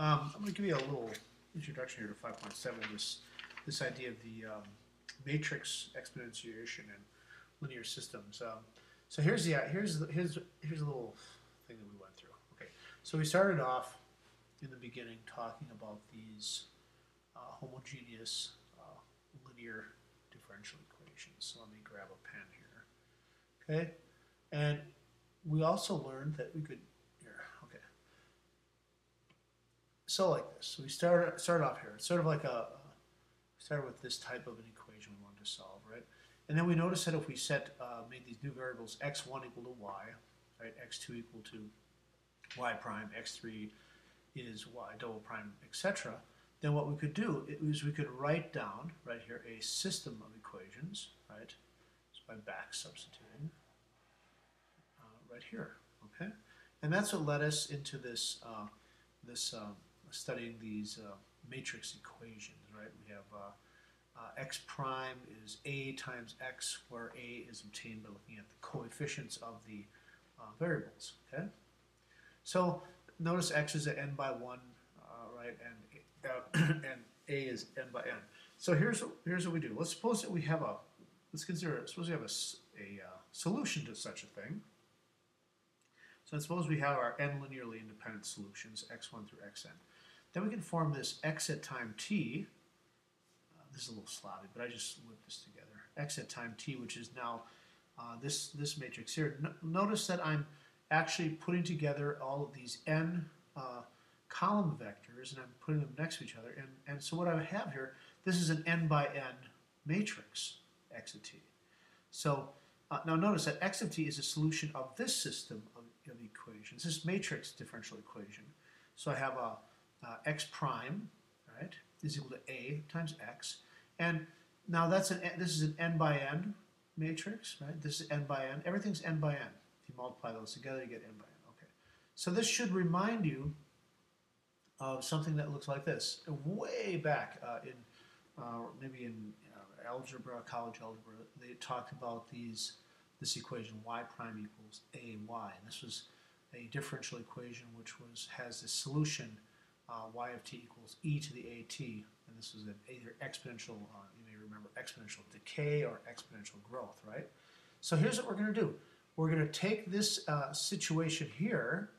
I'm going to give you a little introduction here to 5.7. This idea of the matrix exponentiation and linear systems. So here's a little thing that we went through. Okay, so we started off in the beginning talking about these homogeneous linear differential equations. So let me grab a pen here. Okay, and we also learned that we could here. Okay, so like this. So we started off here. It's sort of like started with this type of an equation we wanted to solve, right? And then we noticed that if we made these new variables x1 equal to y, right, x2 equal to y prime, x3 is y double prime, etc., then what we could do is we could write down right here a system of equations, right, just by back substituting right here, okay? And that's what led us into this studying these matrix equations, right? We have x prime is a times x, where a is obtained by looking at the coefficients of the variables, okay? So notice x is at n by 1, right, and a is n by n. So here's what we do. Let's suppose that we have suppose we have a solution to such a thing. So suppose we have our n linearly independent solutions, x1 through xn. Then we can form this x at time t. This is a little sloppy, but I just whipped this together. X at time t, which is now this matrix here. Notice that I'm actually putting together all of these n column vectors, and I'm putting them next to each other. And so what I have here, this is an n by n matrix, x of t. So now notice that x of t is a solution of this system of equations, this matrix differential equation. So I have a x prime, right, is equal to a times x, and now this is an n by n matrix, right? This is n by n. Everything's n by n. If you multiply those together, you get n by n. Okay, so this should remind you of something that looks like this. Way back maybe in algebra, college algebra, they talked about this equation y prime equals ay, and this was a differential equation which has this solution y of t equals e to the at, and this is either exponential, you may remember exponential decay or exponential growth, right? So here's what we're going to do. We're going to take this situation here,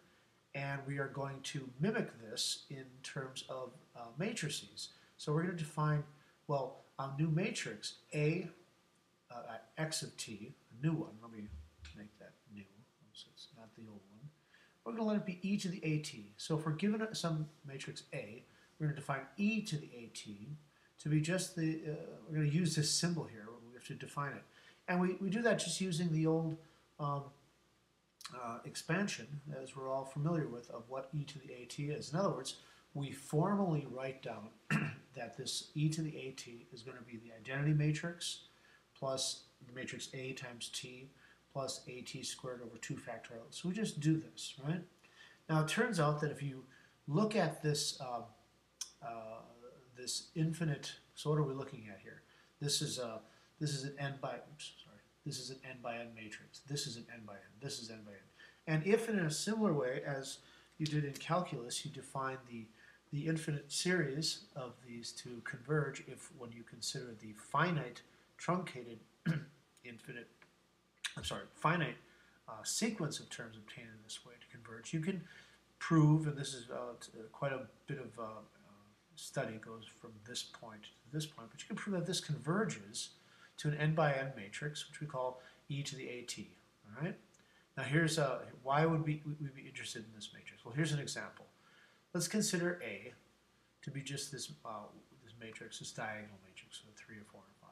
and we are going to mimic this in terms of matrices. So we're going to define, well, a new matrix, A x of t, a new one. Let me make that new, so it's not the old one. We're going to let it be e to the at. So if we're given some matrix A, we're going to define e to the at to be just the, we're going to use this symbol here. We have to define it. And we do that just using the old expansion, as we're all familiar with, of what e to the at is. In other words, we formally write down that this e to the at is going to be the identity matrix plus the matrix A times t plus at squared over 2 factorial. So we just do this, right? Now it turns out that if you look at this this infinite, so what are we looking at here? This is an n by, this is an n by n matrix. This is an n by n. This is n by n. And if in a similar way as you did in calculus, you define the infinite series of these to converge when you consider the finite truncated finite sequence of terms obtained in this way to converge, you can prove, and this is quite a bit of study goes from this point to this point, but you can prove that this converges to an n by n matrix, which we call e to the at. All right. Now here's why would we be interested in this matrix? Well, here's an example. Let's consider A to be just this matrix, this diagonal matrix, so 3 or 4 or 5.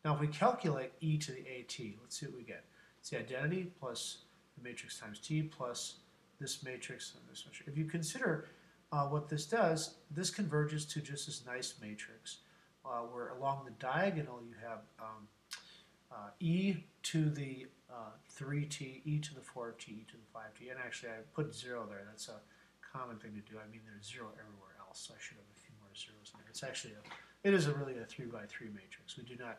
Now if we calculate e to the at, let's see what we get. It's the identity plus the matrix times t plus this matrix and this matrix. If you consider what this does, this converges to just this nice matrix where along the diagonal you have e to the 3t, e to the 4t, e to the 5t, and actually I put 0 there. That's a common thing to do. I mean, there's 0 everywhere else, so I should have a few more zeros in there. It's actually it is really a 3 by 3 matrix. We do not,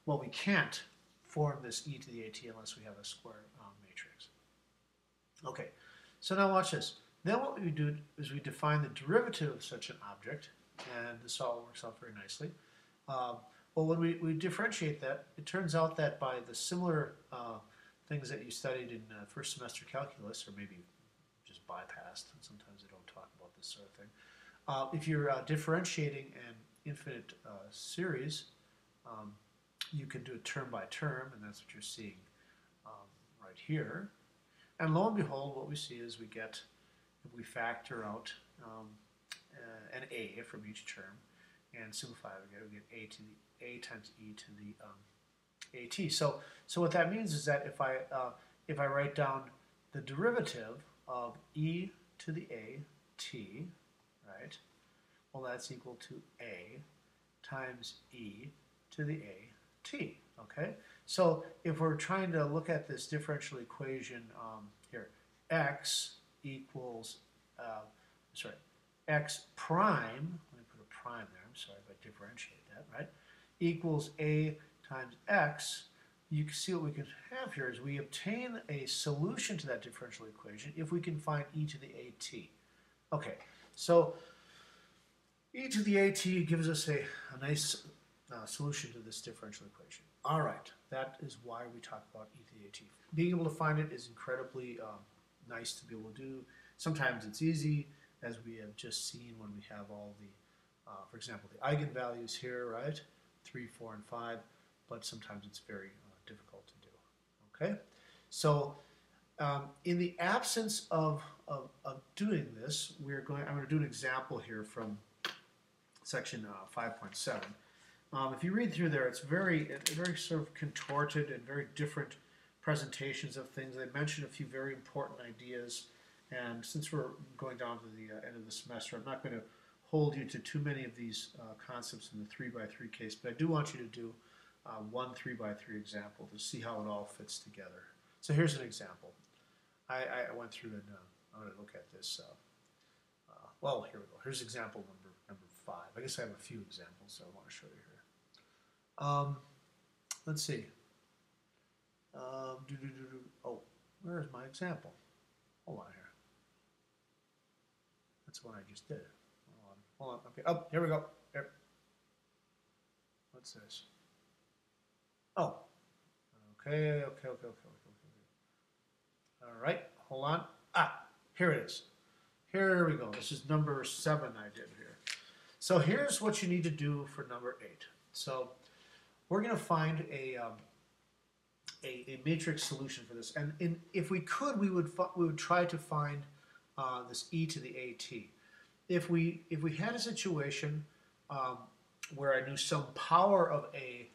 well, we can't form this e to the at unless we have a square matrix. Okay, so now watch this. Then what we do is we define the derivative of such an object, and this all works out very nicely. Well, when we differentiate that, it turns out that by the similar things that you studied in first semester calculus, or maybe just bypassed, and sometimes they don't talk about this sort of thing. If you're differentiating an infinite series, you can do it term by term, and that's what you're seeing right here. And lo and behold, what we see is we get, if we factor out an a from each term and simplify it, we get a to the a times e to the at. So what that means is that if I write down the derivative of e to the a t, right? Well, that's equal to a times e to the a t. Okay. So if we're trying to look at this differential equation here, x equals x prime. Let me put a prime there. I'm sorry if I differentiate that, right? Equals a times x. You can see what we can have here is we obtain a solution to that differential equation if we can find e to the at. Okay, so e to the at gives us a nice solution to this differential equation. All right, that is why we talk about e to the at. Being able to find it is incredibly nice to be able to do. Sometimes it's easy, as we have just seen when we have all the, for example, the eigenvalues here, right? 3, 4, and 5, but sometimes it's very difficult to do. Okay, so in the absence of doing this, I'm going to do an example here from section 5.7. If you read through there, it's very sort of contorted and very different presentations of things. They mention a few very important ideas, and since we're going down to the end of the semester, I'm not going to hold you to too many of these concepts in the 3x3 case, but I do want you to do one 3x3 example to see how it all fits together. So here's an example. I went through and I'm going to look at this. Well, here we go. Here's example number 5. I guess I have a few examples, so I want to show you here. Let's see. Oh, where's my example? Hold on here. That's the one I just did. Hold on. Okay. Oh, here we go. Here. What's this? Oh. Okay. All right. Hold on. Here it is. Here we go. This is number 7 I did here. So here's what you need to do for number 8. So we're going to find a matrix solution for this, and if we could, we would try to find this e to the at. If we had a situation where I knew some power of a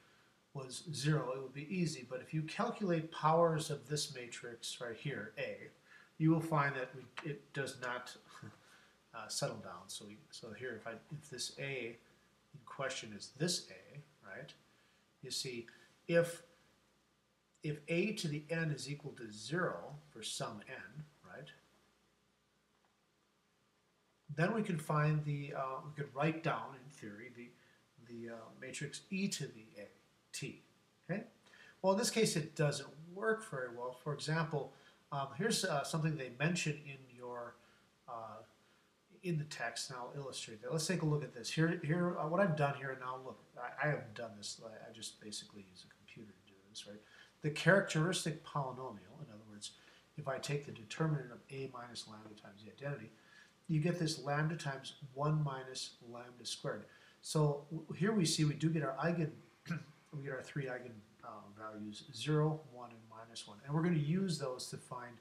was 0, it would be easy. But if you calculate powers of this matrix right here, a, you will find that it does not settle down. So here, if this a in question is this a, right? You see, if a to the n is equal to 0 for some n, right? Then we can find we could write down in theory the matrix e to the a t. Okay. Well, in this case, it doesn't work very well. For example, here's something they mention in the text, and I'll illustrate that. Let's take a look at this. Here, what I've done here now. Look, I haven't done this. I just basically use a computer to do this, right? The characteristic polynomial, in other words, if I take the determinant of a minus lambda times the identity, you get this lambda times 1 minus lambda squared. So here we see we do get our we get our 3 eigen values, 0, 1, and minus 1. And we're going to use those to find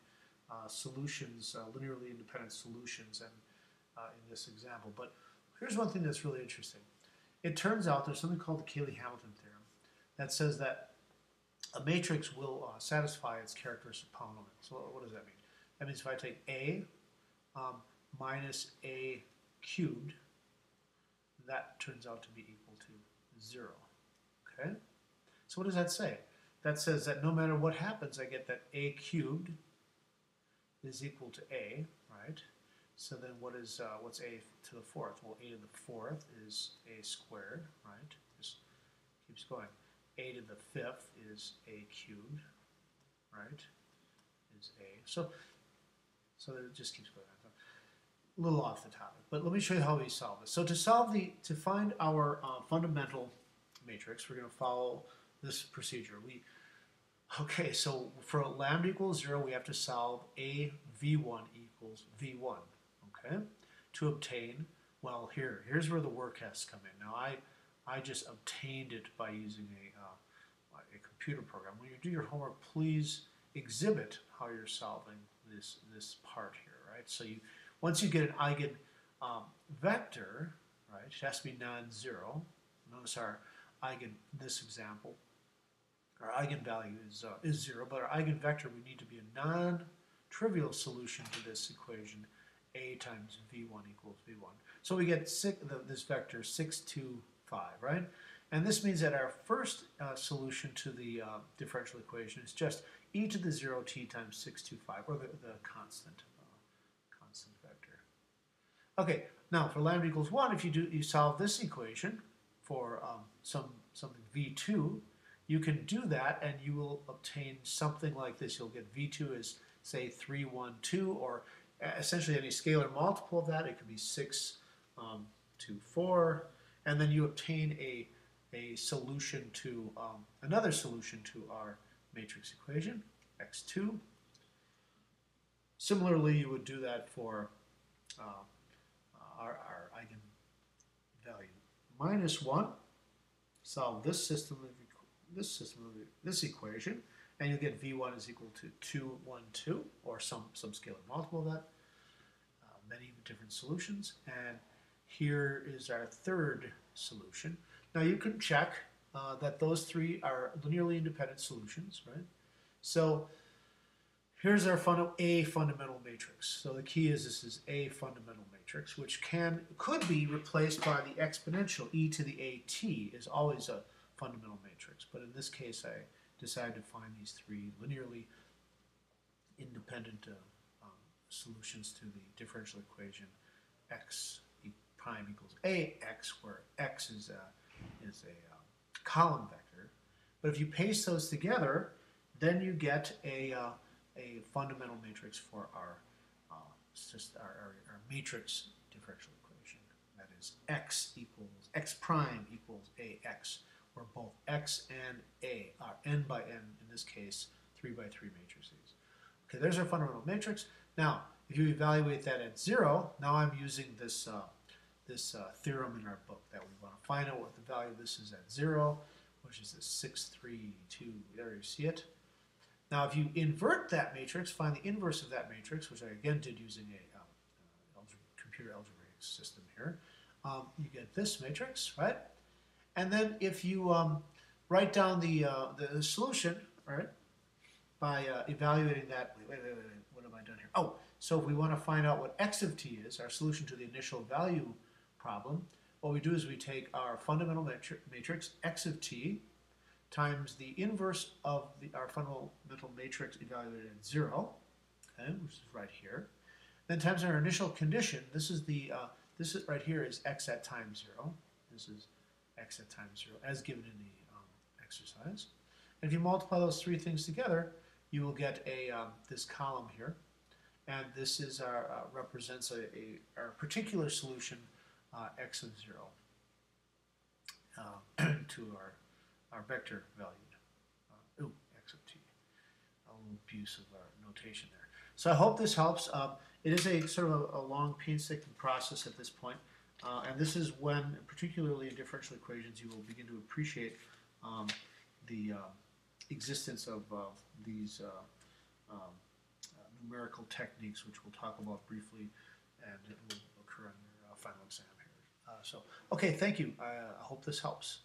solutions, linearly independent solutions in this example. But here's one thing that's really interesting. It turns out there's something called the Cayley-Hamilton theorem that says that a matrix will satisfy its characteristic polynomial. So what does that mean? That means if I take a minus a cubed, that turns out to be equal to 0. Okay? So what does that say? That says that no matter what happens, I get that a cubed is equal to a, right? So then what's a to the 4th? Well, a to the 4th is a squared, right? Just keeps going. A to the 5th is a cubed, right? Is a. So it just keeps going. a little off the topic, but let me show you how we solve this. So to find our fundamental matrix, we're going to follow this procedure. Okay, so for lambda equals 0, we have to solve a v1 equals v1, okay? To obtain, well, here's where the work has to come in. Now, I just obtained it by using a computer program. When you do your homework, please exhibit how you're solving this part here, right? So once you get an eigen vector, right, it has to be non-zero. Notice our eigen, this example, our eigenvalue is 0, but our eigenvector would need to be a non-trivial solution to this equation, a times v1 equals v1. So we get this vector 6, 2, 5, right? And this means that our first solution to the differential equation is just e to the 0t times 6, 2, 5, or the constant vector. Okay, now for lambda equals 1, if you solve this equation for something v2, you can do that and you will obtain something like this. You'll get v2 is, say, 3, 1, 2, or essentially any scalar multiple of that. It could be 6, 2, 4, and then you obtain a solution to, another solution to our matrix equation, x2. Similarly, you would do that for our eigenvalue minus 1. Solve this equation, and you'll get v1 is equal to 2, 1, 2, or some scalar multiple of that. Many different solutions, and here is our third solution. Now you can check that those three are linearly independent solutions, right? So here's our fundamental matrix. So the key is this is a fundamental matrix, which could be replaced by the exponential e to the at is always a fundamental matrix. But in this case, I decided to find these three linearly independent solutions to the differential equation x prime equals ax, where x is a column vector. But if you paste those together, then you get a fundamental matrix for our matrix differential equation. That is x prime equals ax, where both x and a are n by n, in this case, 3 by 3 matrices. Okay, there's our fundamental matrix. Now, if you evaluate that at 0, now I'm using this theorem in our book that we want to find out what the value of this is at 0, which is this 6, 3, 2, there you see it. Now, if you invert that matrix, find the inverse of that matrix, which I again did using a computer algebraic system here, you get this matrix, right? And then if you write down the solution, right, by evaluating that, wait, what have I done here? Oh, so if we want to find out what x of t is, our solution to the initial value problem, what we do is we take our fundamental matrix, x of t, times the inverse of our fundamental matrix evaluated at 0, okay, which is right here, then times our initial condition. This is right here is x at time 0. This is x at time 0, as given in the exercise. And if you multiply those three things together, you will get this column here, and this is represents our particular solution, x of 0, to our vector valued, x of t. A little abuse of our notation there. So I hope this helps. It is a sort of a long, painstaking process at this point, and this is when, particularly in differential equations, you will begin to appreciate the existence of these numerical techniques, which we'll talk about briefly, and it will occur on your final exam here. Okay, thank you. I hope this helps.